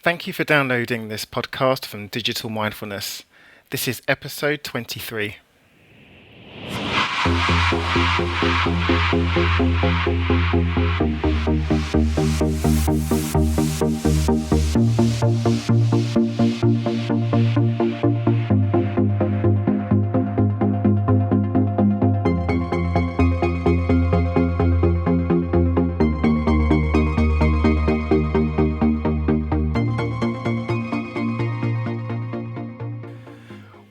Thank you for downloading this podcast from Digital Mindfulness. This is episode 23.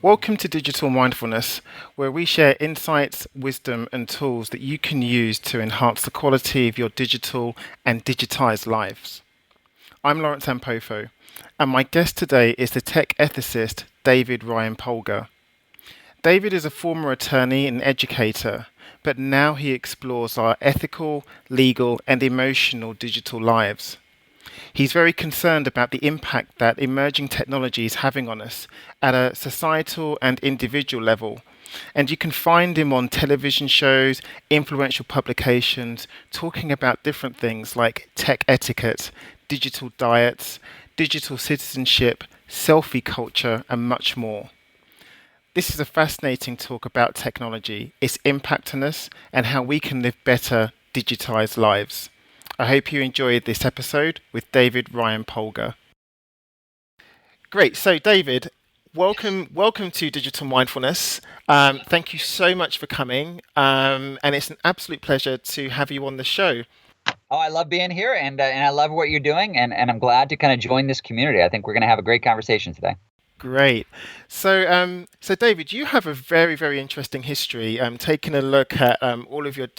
Welcome to Digital Mindfulness, where we share insights, wisdom, and tools that you can use to enhance the quality of your digital and digitized lives. I'm Lawrence Ampofo, and my guest today is the tech ethicist David Ryan Polgar. David is a former attorney and educator, but now he explores our ethical, legal, and emotional digital lives. He's very concerned about the impact that emerging technology is having on us at a societal and individual level. And you can find him on television shows, influential publications, talking about different things like tech etiquette, digital diets, digital citizenship, selfie culture, and much more. This is a fascinating talk about technology, its impact on us, and how we can live better, digitized lives. I hope you enjoyed this episode with David Ryan Polgar. Great. So, David, welcome to Digital Mindfulness. Thank you so much for coming, and it's an absolute pleasure to have you on the show. Oh, I love being here, and I love what you're doing, and I'm glad to kind of join this community. I think we're going to have a great conversation today. Great. So David, you have a very, very interesting history. Taking a look at all of your,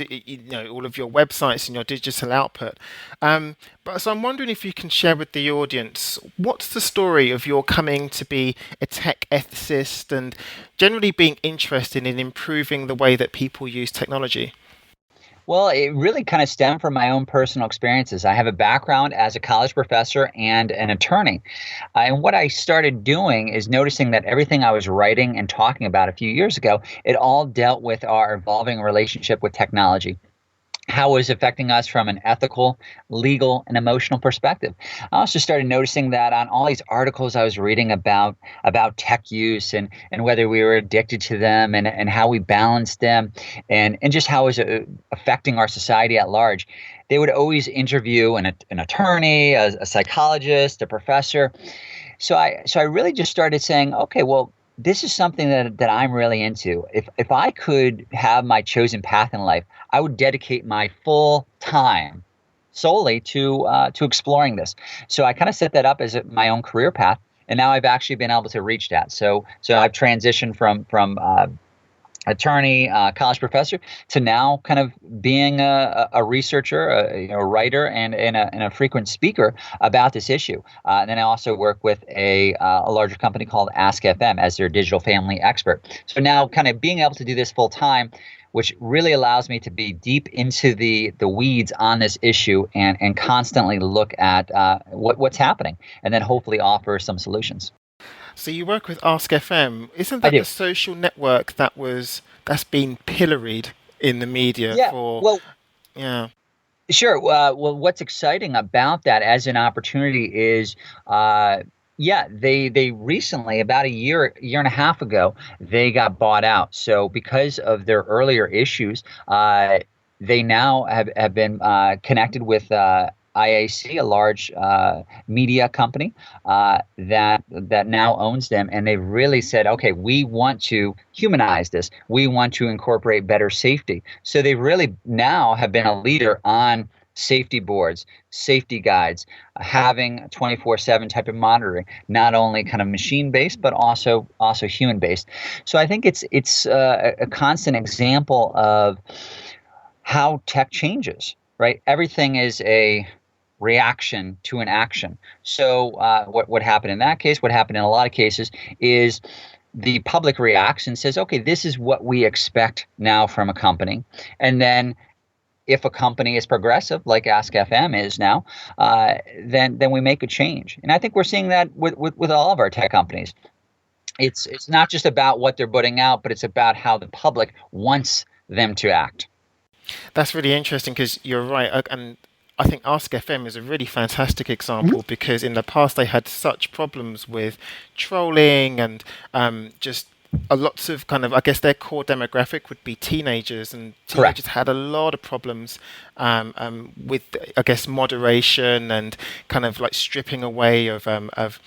all of your websites and your digital output. So I'm wondering if you can share with the audience what's the story of your coming to be a tech ethicist and generally being interested in improving the way that people use technology. Well, it really kind of stemmed from my own personal experiences. I have a background as a college professor and an attorney. And what I started doing is noticing that everything I was writing and talking about a few years ago, it all dealt with our evolving relationship with technology. How it was affecting us from an ethical, legal, and emotional perspective. I also started noticing that on all these articles I was reading about tech use and whether we were addicted to them and how we balanced them and just how it was affecting our society at large. They would always interview an attorney, a psychologist, a professor. So I really just started saying, okay, well, this is something that I'm really into. If I could have my chosen path in life, I would dedicate my full time solely to exploring this. So I kind of set that up as my own career path, and now I've actually been able to reach that. So I've transitioned from attorney, college professor, to now kind of being a researcher, a writer, and a frequent speaker about this issue. And then I also work with a larger company called Ask FM as their digital family expert. So now kind of being able to do this full time, which really allows me to be deep into the weeds on this issue and constantly look at what's happening and then hopefully offer some solutions. So you work with Ask FM. Isn't I that do. the social network that's been pilloried in the media Yeah. for? Well, Yeah. sure. Well, what's exciting about that as an opportunity is, they recently, about a year and a half ago, they got bought out. So because of their earlier issues, they now have been connected with IAC, a large media company that now owns them, and they've really said, okay, we want to humanize this. We want to incorporate better safety. So they really now have been a leader on safety boards, safety guides, having 24/7 type of monitoring, not only kind of machine-based, but also human-based. So I think it's a constant example of how tech changes, right? Everything is a reaction to an action. So what happened in that case, what happened in a lot of cases is the public reacts and says, okay, this is what we expect now from a company. And then if a company is progressive, like Ask FM is now, then we make a change. And I think we're seeing that with all of our tech companies. It's not just about what they're putting out, but it's about how the public wants them to act. That's really interesting because you're right. And I think Ask FM is a really fantastic example because in the past they had such problems with trolling and just a lots of kind of, I guess their core demographic would be teenagers, and Correct. teenagers had a lot of problems with, I guess, moderation and kind of like stripping away of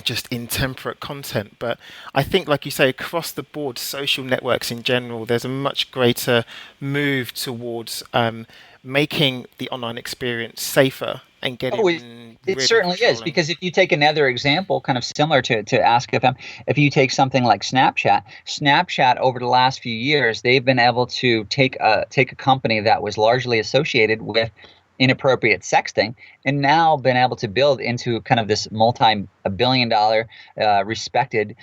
just intemperate content. But I think, like you say, across the board, social networks in general, there's a much greater move towards making the online experience safer and Oh, it, getting it rid of certainly is. trolling. Because if you take another example, kind of similar to Ask FM, if you take something like Snapchat over the last few years, they've been able to take a company that was largely associated with inappropriate sexting and now been able to build into kind of this multi-billion dollar respected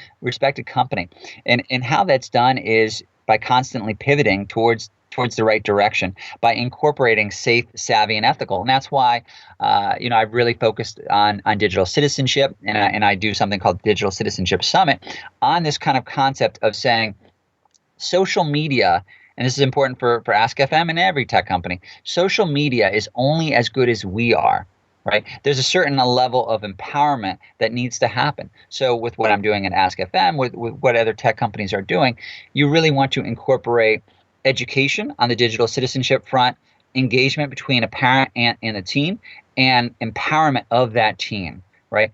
company. And how that's done is by constantly pivoting towards the right direction, by incorporating safe, savvy, and ethical. And that's why I've really focused on digital citizenship, and I do something called Digital Citizenship Summit on this kind of concept of saying social media, and this is important for Ask FM and every tech company, social media is only as good as we are. Right? There's a certain level of empowerment that needs to happen. So with what I'm doing at Ask FM, with what other tech companies are doing, you really want to incorporate education on the digital citizenship front, engagement between a parent and a teen, and empowerment of that teen. Right?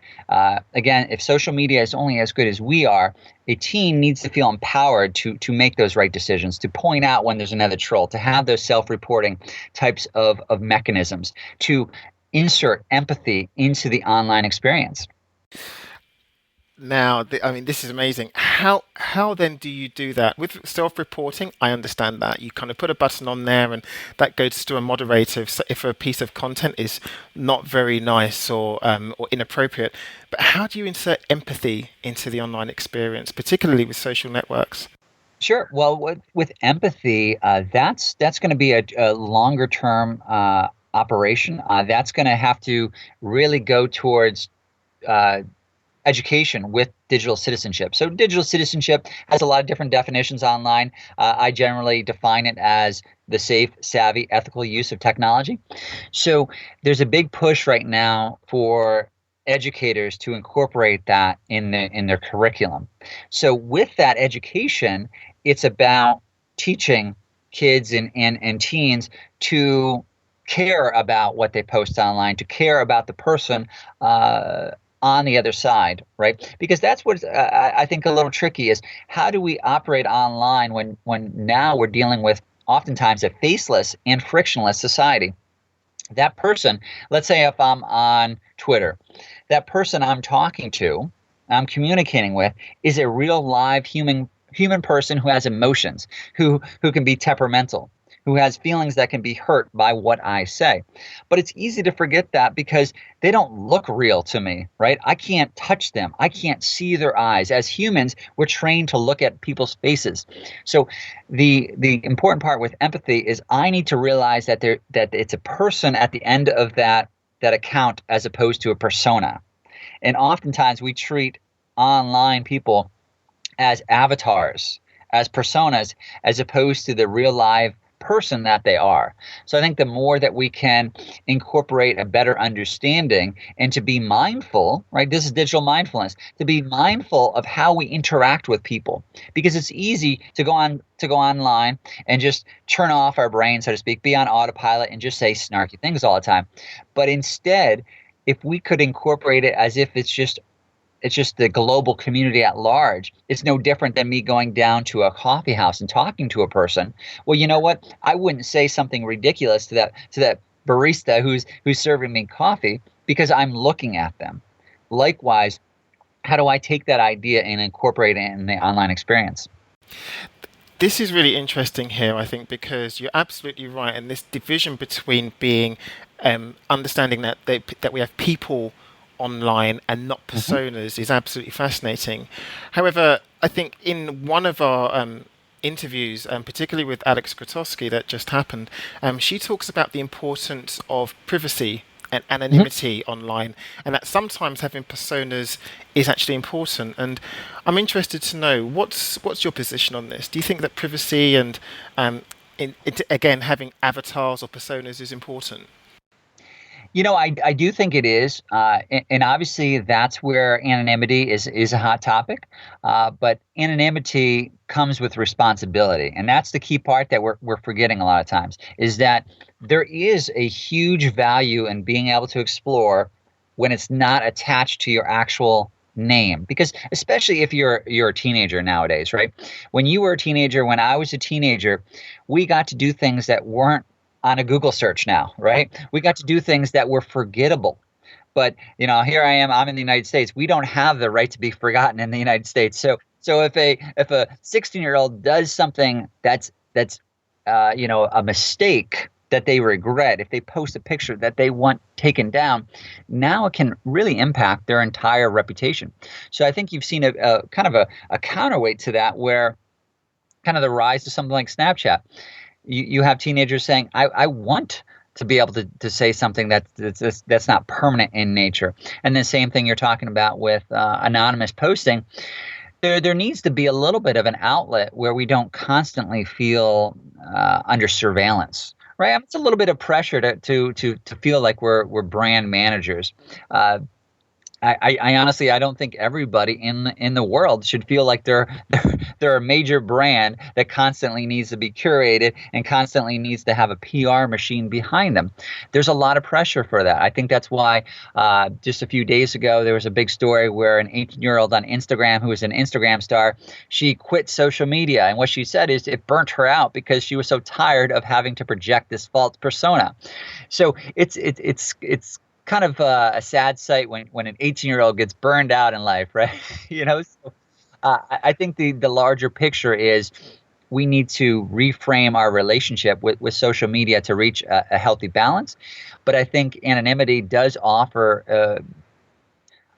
Again, if social media is only as good as we are, a teen needs to feel empowered to make those right decisions, to point out when there's another troll, to have those self-reporting types of mechanisms, to insert empathy into the online experience. Now, I mean, this is amazing. How then do you do that with self-reporting? I understand that you kind of put a button on there, and that goes to a moderator if a piece of content is not very nice or inappropriate. But how do you insert empathy into the online experience, particularly with social networks? Sure. Well, with empathy, that's going to be a longer term operation. That's going to have to really go towards uh, education with digital citizenship. So digital citizenship has a lot of different definitions online. I generally define it as the safe, savvy, ethical use of technology. So there's a big push right now for educators to incorporate that in their curriculum. So with that education, it's about teaching kids and teens to care about what they post online, to care about the person on the other side, right? Because that's what I think a little tricky is, how do we operate online when now we're dealing with oftentimes a faceless and frictionless society? That person, let's say if I'm on Twitter, that person I'm talking to, I'm communicating with, is a real live human person who has emotions, who can be temperamental, who has feelings that can be hurt by what I say. But it's easy to forget that because they don't look real to me, right? I can't touch them. I can't see their eyes. As humans, we're trained to look at people's faces. So the important part with empathy is I need to realize that it's a person at the end of that account as opposed to a persona. And oftentimes we treat online people as avatars, as personas, as opposed to the real live person that they are. So I think the more that we can incorporate a better understanding and to be mindful, right? This is digital mindfulness, to be mindful of how we interact with people, because it's easy to go online and just turn off our brain, so to speak, be on autopilot and just say snarky things all the time. But instead, if we could incorporate it as if it's just the global community at large. It's no different than me going down to a coffee house and talking to a person. Well, you know what? I wouldn't say something ridiculous to that barista who's serving me coffee because I'm looking at them. Likewise, how do I take that idea and incorporate it in the online experience? This is really interesting here, I think, because you're absolutely right, and this division between being understanding that we have people online and not Mm-hmm. personas is absolutely fascinating. However, I think in one of our interviews, particularly with Alex Grotowski that just happened, she talks about the importance of privacy and anonymity online, and that sometimes having personas is actually important. And I'm interested to know what's your position on this. Do you think that privacy and again having avatars or personas is important? I do think it is, and obviously that's where anonymity is a hot topic. But anonymity comes with responsibility, and that's the key part that we're forgetting a lot of times. Is that there is a huge value in being able to explore when it's not attached to your actual name, because especially if you're a teenager nowadays, right? When you were a teenager, when I was a teenager, we got to do things that weren't on a Google search now, right? We got to do things that were forgettable. But here I am. I'm in the United States. We don't have the right to be forgotten in the United States. So if a 16-year-old does something that's a mistake that they regret, if they post a picture that they want taken down, now it can really impact their entire reputation. So I think you've seen a kind of a counterweight to that, where kind of the rise of something like Snapchat. You have teenagers saying, I want to be able to say something that's not permanent in nature. And the same thing you're talking about with anonymous posting. There needs to be a little bit of an outlet where we don't constantly feel under surveillance. Right, it's a little bit of pressure to feel like we're brand managers. I honestly, I don't think everybody in the world should feel like they're a major brand that constantly needs to be curated and constantly needs to have a PR machine behind them. There's a lot of pressure for that. I think that's why just a few days ago there was a big story where an 18-year-old on Instagram, who was an Instagram star, she quit social media, and what she said is it burnt her out because she was so tired of having to project this false persona. So it's kind of a sad sight when an 18-year-old gets burned out in life, right? So, I think the larger picture is we need to reframe our relationship with social media to reach a healthy balance. But I think anonymity does offer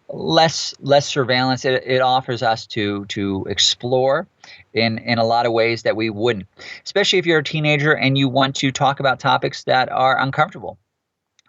less surveillance. It offers us to explore in a lot of ways that we wouldn't, especially if you're a teenager and you want to talk about topics that are uncomfortable.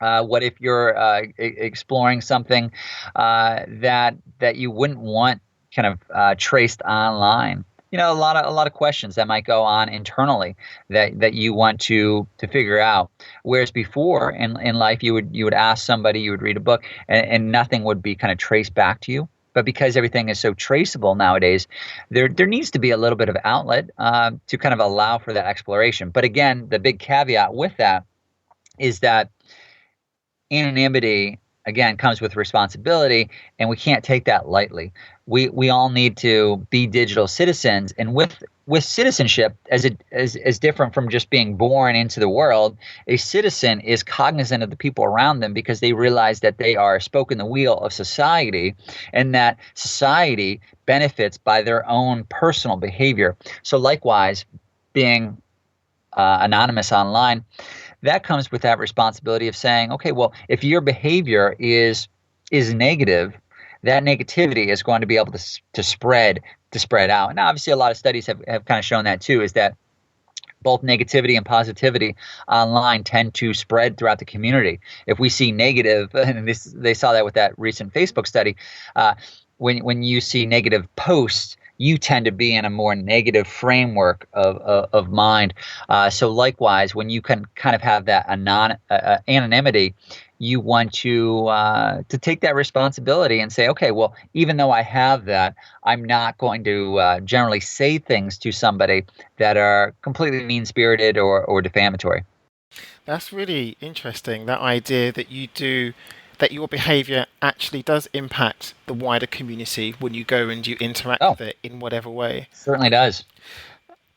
What if you're exploring something that you wouldn't want kind of traced online? A lot of questions that might go on internally that you want to figure out. Whereas before in life, you would ask somebody, you would read a book, and nothing would be kind of traced back to you. But because everything is so traceable nowadays, there needs to be a little bit of outlet to kind of allow for that exploration. But again, the big caveat with that is that anonymity, again, comes with responsibility, and we can't take that lightly. We all need to be digital citizens, and with citizenship, as different from just being born into the world, a citizen is cognizant of the people around them because they realize that they are a spoke in the wheel of society, and that society benefits by their own personal behavior. So likewise, being anonymous online, that comes with that responsibility of saying, okay, well, if your behavior is negative, that negativity is going to be able to spread out. And obviously, a lot of studies have kind of shown that too, is that both negativity and positivity online tend to spread throughout the community. If we see negative, and they saw that with that recent Facebook study, when you see negative posts, you tend to be in a more negative framework of mind. So likewise, when you can kind of have that anonymity, you want to take that responsibility and say, okay, well, even though I have that, I'm not going to generally say things to somebody that are completely mean-spirited or defamatory. That's really interesting, that idea that your behavior actually does impact the wider community when you go and you interact Oh, with it in whatever way. certainly does.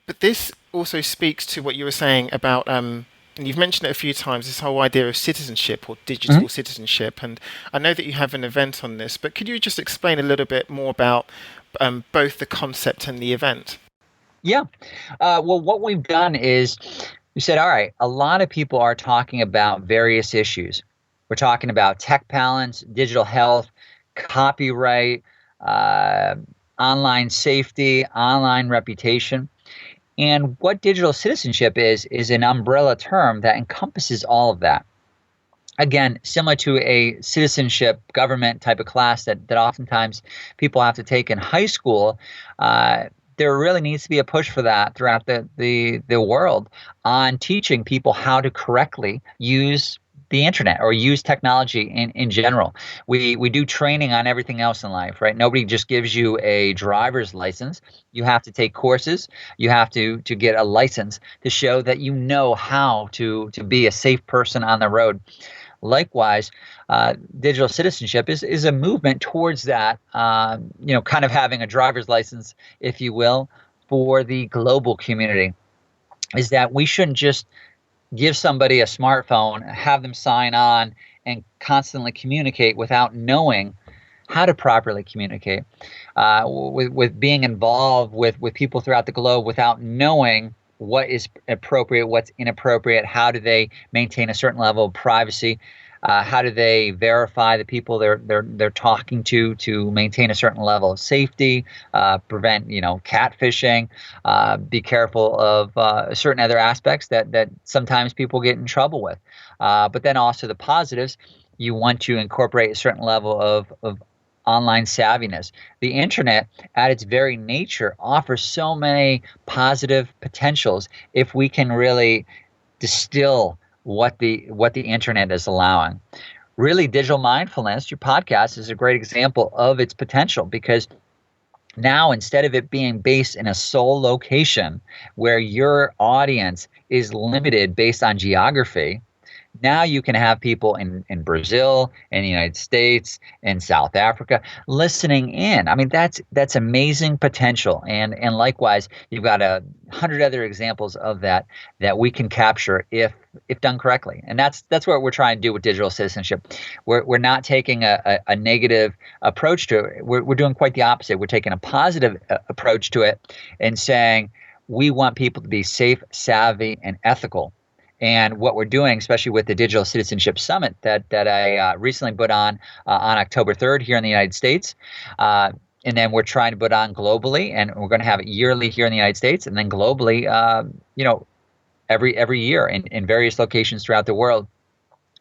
But this also speaks to what you were saying about, and you've mentioned it a few times, this whole idea of citizenship or digital Mhm. citizenship. And I know that you have an event on this, but could you just explain a little bit more about both the concept and the event? Yeah. Well, what we've done is we said, all right, a lot of people are talking about various issues. We're talking about tech balance, digital health, copyright, uh, online safety, online reputation. And what digital citizenship is an umbrella term that encompasses all of that. Again, similar to a citizenship government type of class that oftentimes people have to take in high school, there really needs to be a push for that throughout the world on teaching people how to correctly use the internet or use technology in general. We do training on everything else in life, right? Nobody just gives you a driver's license. You have to take courses. You have to get a license to show that you know how to be a safe person on the road. Likewise, digital citizenship is a movement towards that, kind of having a driver's license, if you will, for the global community. Is that we shouldn't just give somebody a smartphone, have them sign on, and constantly communicate without knowing how to properly communicate. With being involved with people throughout the globe without knowing what is appropriate, what's inappropriate, how do they maintain a certain level of privacy, how do they verify the people they're talking to maintain a certain level of safety, prevent catfishing, be careful of certain other aspects that sometimes people get in trouble with. But then also the positives, you want to incorporate a certain level of online savviness. The internet, at its very nature, offers so many positive potentials if we can really distill what the internet is allowing. Really, digital mindfulness, your podcast, is a great example of its potential, because now, instead of it being based in a sole location where your audience is limited based on geography, now you can have people in Brazil, in the United States, in South Africa listening in. I mean, that's amazing potential. And likewise, you've got 100 other examples of that we can capture if done correctly. And that's what we're trying to do with digital citizenship. We're not taking a negative approach to it. We're doing quite the opposite. We're taking a positive approach to it and saying we want people to be safe, savvy, and ethical. And what we're doing, especially with the Digital Citizenship Summit that I recently put on October 3rd here in the United States, and then we're trying to put on globally, and we're going to have it yearly here in the United States, and then globally, every year in various locations throughout the world,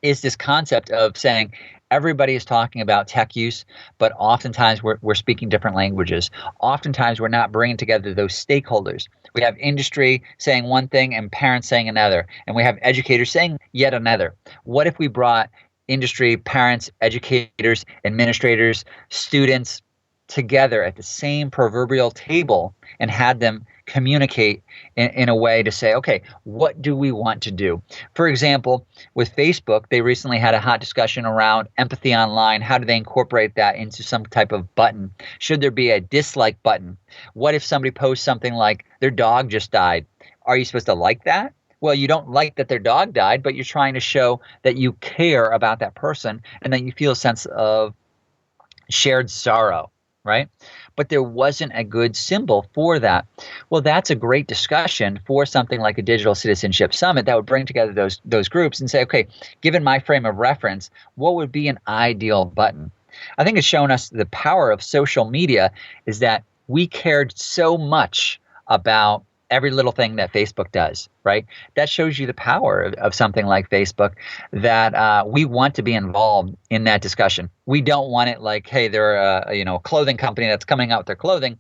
is this concept of saying everybody is talking about tech use, but oftentimes we're speaking different languages. Oftentimes we're not bringing together those stakeholders. We have industry saying one thing and parents saying another, and we have educators saying yet another. What if we brought industry, parents, educators, administrators, students together at the same proverbial table and had them communicate in a way to say, okay, what do we want to do? For example, with Facebook, they recently had a hot discussion around empathy online. How do they incorporate that into some type of button? Should there be a dislike button? What if somebody posts something like their dog just died? Are you supposed to like that? Well, you don't like that their dog died, but you're trying to show that you care about that person and that you feel a sense of shared sorrow, right? But there wasn't a good symbol for that. Well, that's a great discussion for something like a Digital Citizenship Summit that would bring together those groups and say, okay, given my frame of reference, what would be an ideal button? I think it's shown us the power of social media is that we cared so much about every little thing that Facebook does, right? That shows you the power of something like Facebook, that we want to be involved in that discussion. We don't want it like, hey, they're a clothing company that's coming out with their clothing.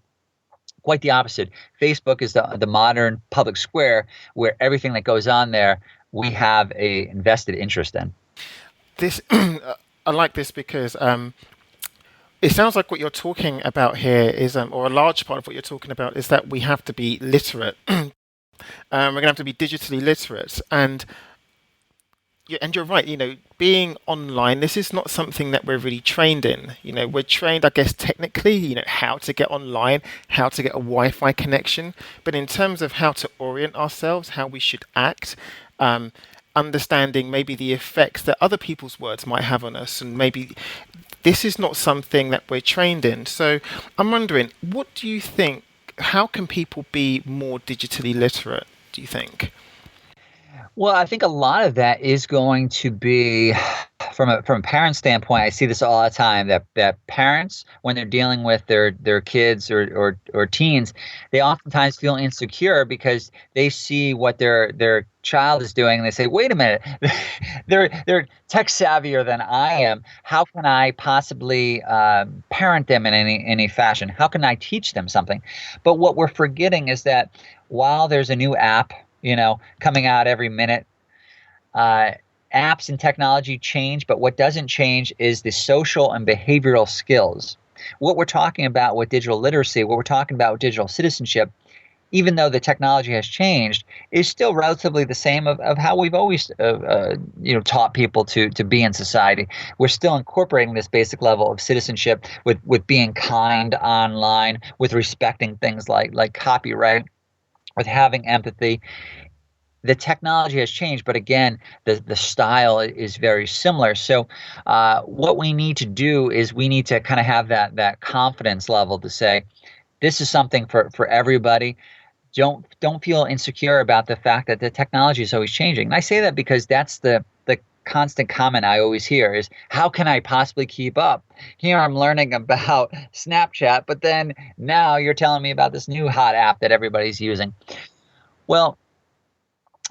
Quite the opposite. Facebook is the modern public square where everything that goes on there, we have a invested interest in. This I like this because it sounds like what you're talking about here is, or a large part of what you're talking about is that we have to be literate. We're going to have to be digitally literate, and you're right. Being online, this is not something that we're really trained in. We're trained, I guess, technically, how to get online, how to get a Wi-Fi connection, but in terms of how to orient ourselves, how we should act. Understanding maybe the effects that other people's words might have on us, and maybe this is not something that we're trained in. So I'm wondering, what do you think? How can people be more digitally literate, do you think? Well, I think a lot of that is going to be from a parent standpoint. I see this all the time that parents, when they're dealing with their kids or teens, they oftentimes feel insecure because they see what their child is doing and they say, wait a minute, they're tech savvier than I am. How can I possibly parent them in any fashion? How can I teach them something? But what we're forgetting is that while there's a new app coming out every minute, apps and technology change, but what doesn't change is the social and behavioral skills. What we're talking about with digital literacy, what we're talking about with digital citizenship, even though the technology has changed, is still relatively the same of how we've always taught people to be in society. We're still incorporating this basic level of citizenship with being kind online, with respecting things like copyright, with having empathy. The technology has changed, but again, the style is very similar. So what we need to do is we need to kind of have that confidence level to say, this is something for everybody. Don't feel insecure about the fact that the technology is always changing. And I say that because that's the constant comment I always hear is, how can I possibly keep up? Here I'm learning about Snapchat, but then now you're telling me about this new hot app that everybody's using. Well,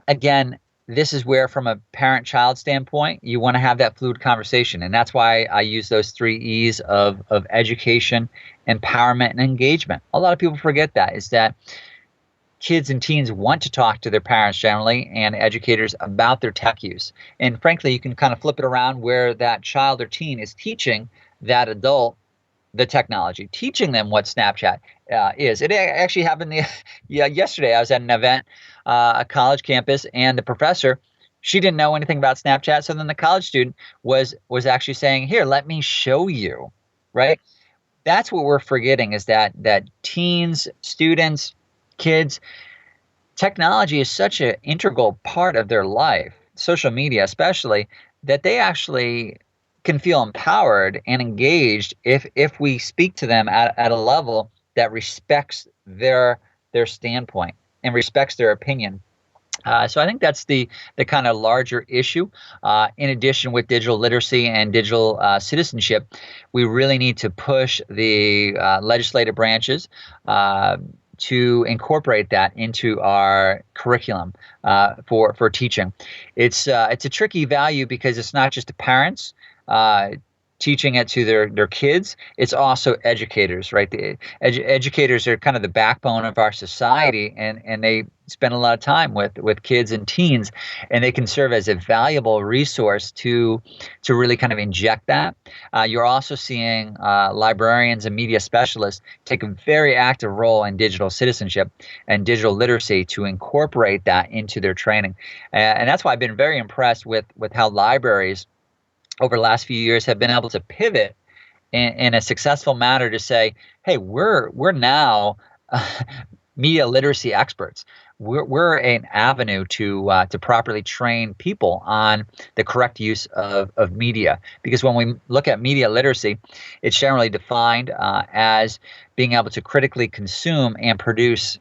again, this is where, from a parent-child standpoint, you want to have that fluid conversation. And that's why I use those 3 E's of education, empowerment, and engagement. A lot of people forget that, is that kids and teens want to talk to their parents generally and educators about their tech use. And frankly, you can kind of flip it around where that child or teen is teaching that adult the technology, teaching them what Snapchat is. It actually happened yesterday. I was at an event, a college campus, and the professor, she didn't know anything about Snapchat. So then the college student was actually saying, here, let me show you, right? That's what we're forgetting, is that teens, students, kids, technology is such an integral part of their life, social media especially, that they actually can feel empowered and engaged if we speak to them at a level that respects their standpoint and respects their opinion. So I think that's the kind of larger issue. In addition, with digital literacy and digital citizenship, we really need to push the legislative branches to incorporate that into our curriculum for teaching. It's a tricky value because it's not just the parents teaching it to their kids. It's also educators, right? The educators are kind of the backbone of our society, and they spend a lot of time with kids and teens, and they can serve as a valuable resource to really kind of inject that. You're also seeing librarians and media specialists take a very active role in digital citizenship and digital literacy to incorporate that into their training. And that's why I've been very impressed with how libraries over the last few years have been able to pivot in a successful manner to say, hey, we're now media literacy experts. We're an avenue to properly train people on the correct use of media. Because when we look at media literacy, it's generally defined as being able to critically consume and produce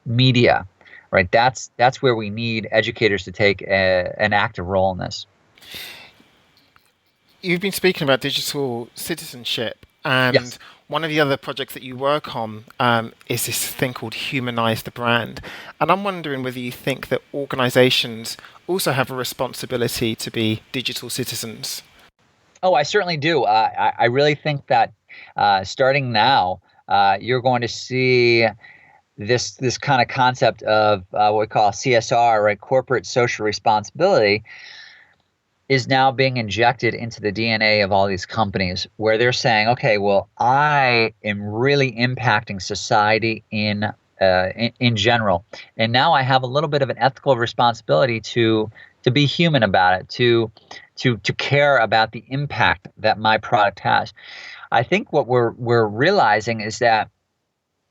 media, right? That's where we need educators to take an active role in this. You've been speaking about digital citizenship, Yes. and one of the other projects that you work on is this thing called Humanize the Brand. And I'm wondering whether you think that organizations also have a responsibility to be digital citizens. Oh, I certainly do. I really think that starting now, you're going to see this kind of concept of what we call CSR, right? Corporate social responsibility, is now being injected into the DNA of all these companies, where they're saying, okay, well, I am really impacting society in general, and now I have a little bit of an ethical responsibility to be human about it, to care about the impact that my product has. I think what we're realizing is that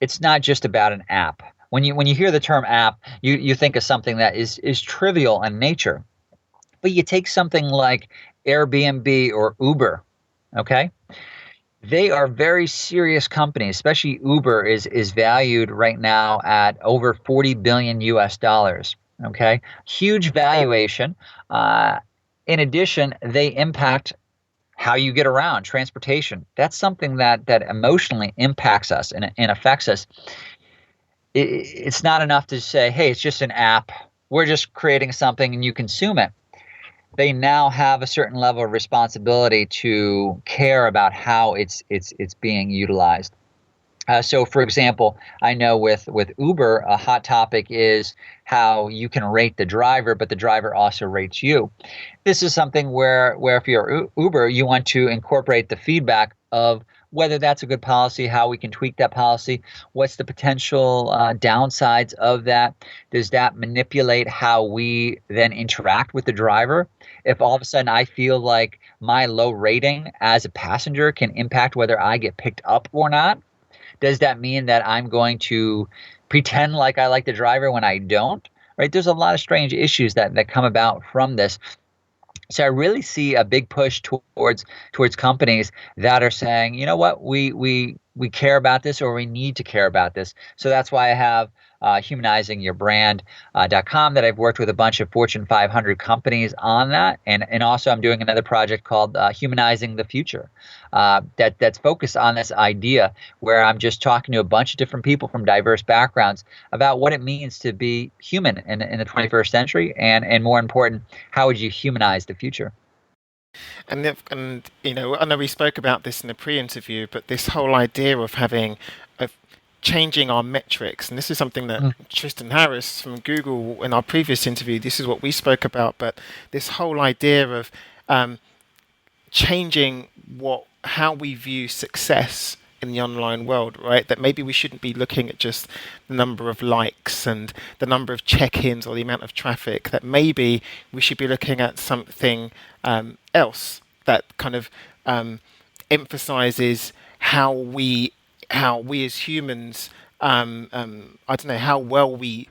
it's not just about an app. When you hear the term app, you think of something that is trivial in nature. But you take something like Airbnb or Uber, okay? They are very serious companies, especially Uber is valued right now at over 40 billion US dollars, okay? Huge valuation. In addition, they impact how you get around, transportation. That's something that emotionally impacts us and affects us. It's not enough to say, hey, it's just an app. We're just creating something and you consume it. They now have a certain level of responsibility to care about how it's being utilized. So, for example, I know with Uber, a hot topic is how you can rate the driver, but the driver also rates you. This is something where if you're Uber, you want to incorporate the feedback of whether that's a good policy, how we can tweak that policy, what's the potential downsides of that. Does that manipulate how we then interact with the driver? If all of a sudden I feel like my low rating as a passenger can impact whether I get picked up or not, does that mean that I'm going to pretend like I like the driver when I don't? Right? There's a lot of strange issues that come about from this. So I really see a big push towards companies that are saying, you know what, we care about this, or we need to care about this. So that's why I have humanizingyourbrand.com that I've worked with a bunch of Fortune 500 companies on that, and also I'm doing another project called Humanizing the Future that's focused on this idea, where I'm just talking to a bunch of different people from diverse backgrounds about what it means to be human in the 21st century, and more important, how would you humanize the future? And I know we spoke about this in the pre-interview, but this whole idea of changing our metrics, and this is something that Mm. Tristan Harris from Google in our previous interview, this is what we spoke about, but this whole idea of um, changing how we view success in the online world, right? That maybe we shouldn't be looking at just the number of likes and the number of check-ins or the amount of traffic. That maybe we should be looking at something else that kind of emphasizes how we as humans, I don't know, how well we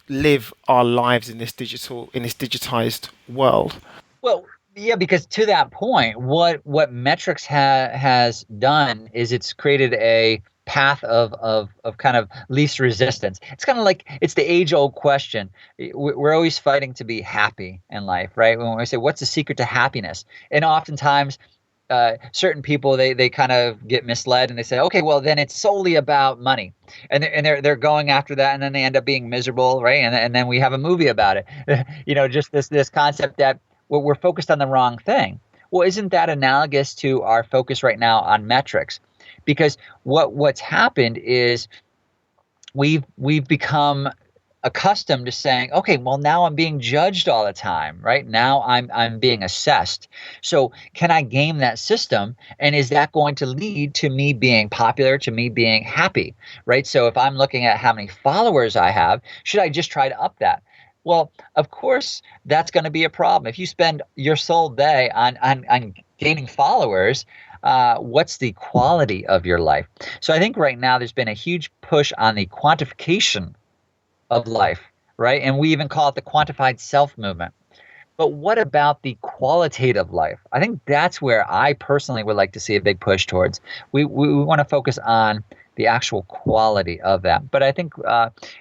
live our lives in this digitized world. Well, yeah, because to that point, what metrics has done is it's created a path of kind of least resistance. It's kind of like it's the age old question. We're always fighting to be happy in life, right? When we say, what's the secret to happiness? And oftentimes, certain people they kind of get misled and they say, okay, well then it's solely about money, and they're going after that, and then they end up being miserable, right? And then we have a movie about it. Just this concept that we're focused on the wrong thing. Well, isn't that analogous to our focus right now on metrics? Because what's happened is we've become accustomed to saying, okay, well now I'm being judged all the time, right? Now I'm being assessed. So can I game that system? And is that going to lead to me being popular, to me being happy, right? So if I'm looking at how many followers I have, should I just try to up that? Well, of course, that's going to be a problem. If you spend your sole day on gaining followers, what's the quality of your life? So I think right now there's been a huge push on the quantification of life, right? And we even call it the quantified self movement. But what about the qualitative life? I think that's where I personally would like to see a big push towards. We want to focus on the actual quality of that. But I think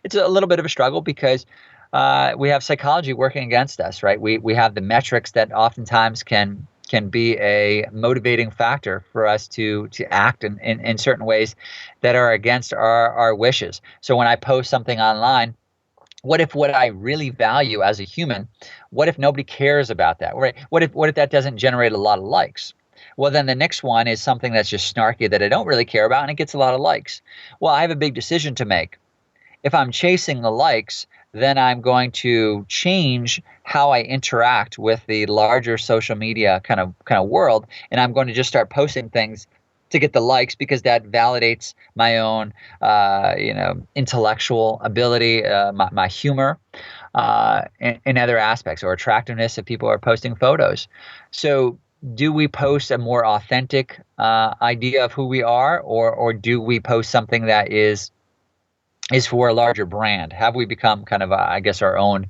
it's a little bit of a struggle because we have psychology working against us, right? We have the metrics that oftentimes can be a motivating factor for us to act in certain ways that are against our wishes. So when I post something online, what if what I really value as a human, what if nobody cares about that? Right? What if that doesn't generate a lot of likes? Well, then the next one is something that's just snarky that I don't really care about and it gets a lot of likes. Well, I have a big decision to make. If I'm chasing the likes, then I'm going to change how I interact with the larger social media kind of world, and I'm going to just start posting things to get the likes because that validates my own, intellectual ability, my humor, in other aspects, or attractiveness if people are posting photos. So, do we post a more authentic idea of who we are, or do we post something that is for a larger brand? Have we become kind of, I guess, our own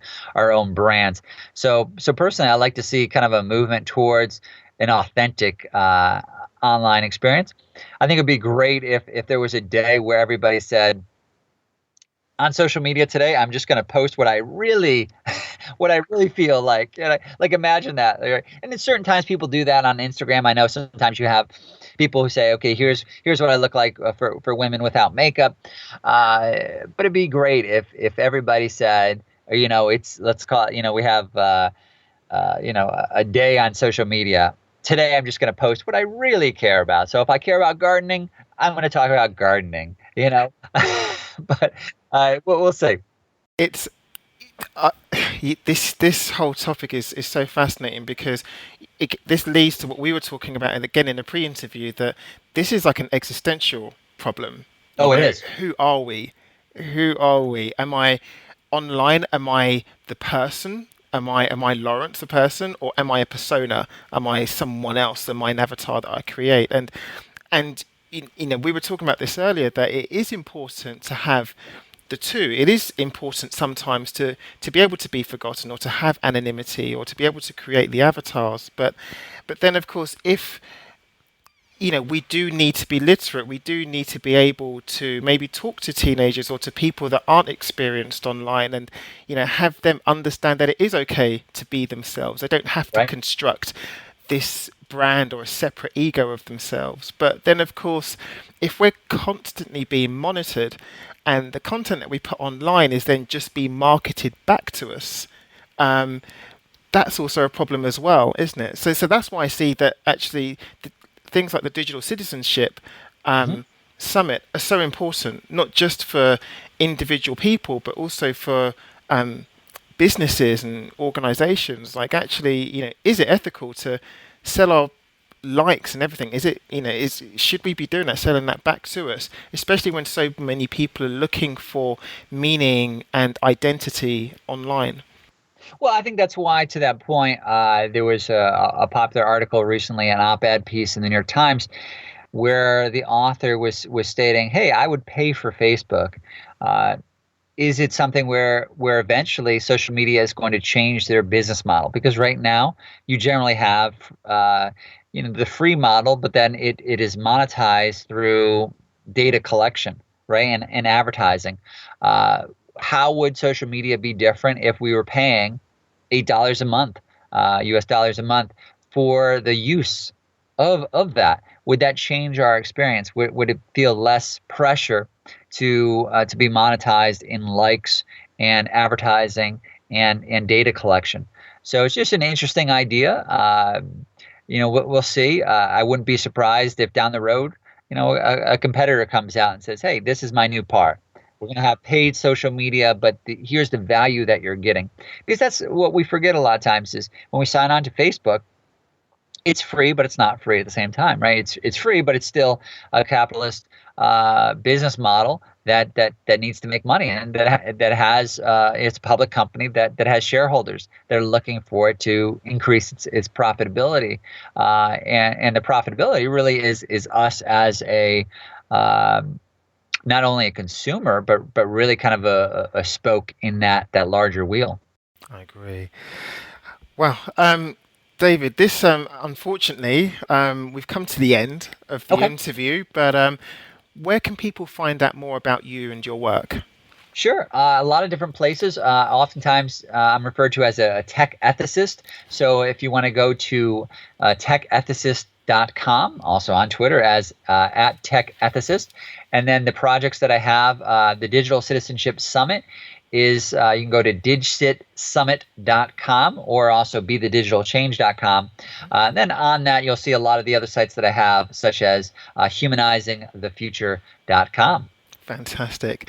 brands? So personally, I like to see kind of a movement towards an authentic online experience. I think it'd be great if there was a day where everybody said, on social media today, I'm just going to post what I really, what I really feel like. And like imagine that. Right? And at certain times, people do that on Instagram. I know sometimes you have people who say, "Okay, here's what I look like for women without makeup." But it'd be great if everybody said, let's call it, we have a day on social media. Today, I'm just going to post what I really care about. So if I care about gardening, I'm going to talk about gardening. you know. But we'll see. It's uh, this whole topic is so fascinating because this leads to what we were talking about, and again in the pre-interview, that this is like an existential problem. Oh, it is. Who are we? Who are we? Am I online? Am I the person? Am I Lawrence the person, or am I a persona? Am I someone else? Am I an avatar that I create? And we were talking about this earlier, that it is important to have the two. It is important sometimes to be able to be forgotten, or to have anonymity, or to be able to create the avatars. But then, of course, if we do need to be literate. We do need to be able to maybe talk to teenagers or to people that aren't experienced online, and have them understand that it is okay to be themselves. They don't have to Right. construct this brand or a separate ego of themselves. But then, of course, if we're constantly being monitored, and the content that we put online is then just being marketed back to us, um, that's also a problem as well, isn't it? So that's why I see that actually things like the Digital Citizenship Mhm. Summit are so important, not just for individual people, but also for businesses and organizations. Like, actually, is it ethical to sell our likes and everything? Is it, should we be doing that, selling that back to us, especially when so many people are looking for meaning and identity online? Well, I think that's why, to that point, there was a popular article recently, an op-ed piece in the New York Times, where the author was stating, "Hey, I would pay for Facebook. Uh, is it something where eventually social media is going to change their business model? Because right now you generally have the free model, but then it is monetized through data collection, right, and advertising. Uh, how would social media be different if we were paying $8 a month, US dollars a month, for the use of that? Would that change our experience? Would it feel less pressure to be monetized in likes and advertising and data collection? So it's just an interesting idea. We'll see. I wouldn't be surprised if down the road, a competitor comes out and says, "Hey, this is my new part. We're going to have paid social media, but here's the value that you're getting." Because that's what we forget a lot of times, is when we sign on to Facebook, it's free, but it's not free at the same time, right? It's free, but it's still a capitalist business model that needs to make money, and that has it's a public company that has shareholders that are looking for it to increase its profitability, and the profitability really is us as a not only a consumer, but really kind of a spoke in that larger wheel. I agree. Well, David, this unfortunately, we've come to the end of the Okay. interview, but where can people find out more about you and your work? Sure. A lot of different places. Oftentimes, I'm referred to as a tech ethicist. So if you want to go to techethicist.com, also on Twitter as at techethicist, and then the projects that I have, the Digital Citizenship Summit is you can go to digcitsummit.com, or also bethedigitalchange.com. Then on that, you'll see a lot of the other sites that I have, such as humanizingthefuture.com. Fantastic.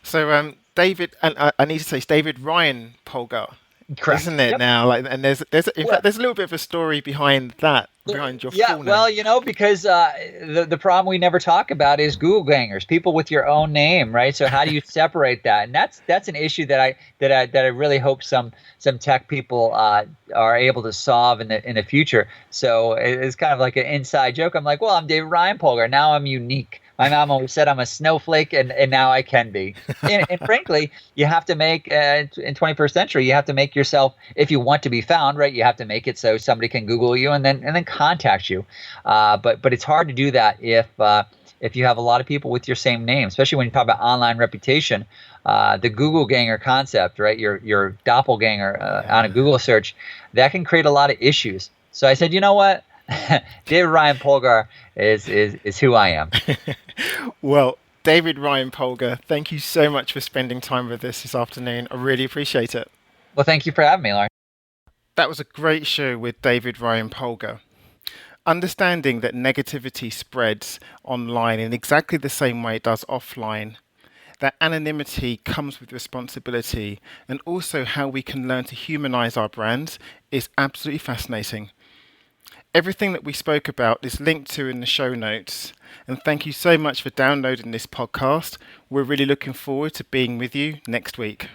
So, David, and I need to say, it's David Ryan Polgar, Correct. isn't it Yep. now? Like, and there's in fact Well, there's a little bit of a story behind that, behind your yeah, full well, name. because the problem we never talk about is Google gangers, people with your own name, right? So how do you separate that? And that's an issue that I really hope some tech people are able to solve in the future. So it's kind of like an inside joke. I'm like, well, I'm David Ryan Polgar. Now I'm unique. My mom always said I'm a snowflake, and now I can be. And frankly, you have to make in 21st century, you have to make yourself, if you want to be found, right? You have to make it so somebody can Google you and then contact you. But it's hard to do that if you have a lot of people with your same name, especially when you talk about online reputation. The Google ganger concept, right? Your doppelganger on a Yeah. Google search, that can create a lot of issues. So I said, you know what? David Ryan Polgar is who I am. Well, David Ryan Polgar, thank you so much for spending time with us this afternoon. I really appreciate it. Well, thank you for having me, Lauren. That was a great show with David Ryan Polgar. Understanding that negativity spreads online in exactly the same way it does offline, that anonymity comes with responsibility, and also how we can learn to humanize our brands is absolutely fascinating. Everything that we spoke about is linked to in the show notes. And thank you so much for downloading this podcast. We're really looking forward to being with you next week.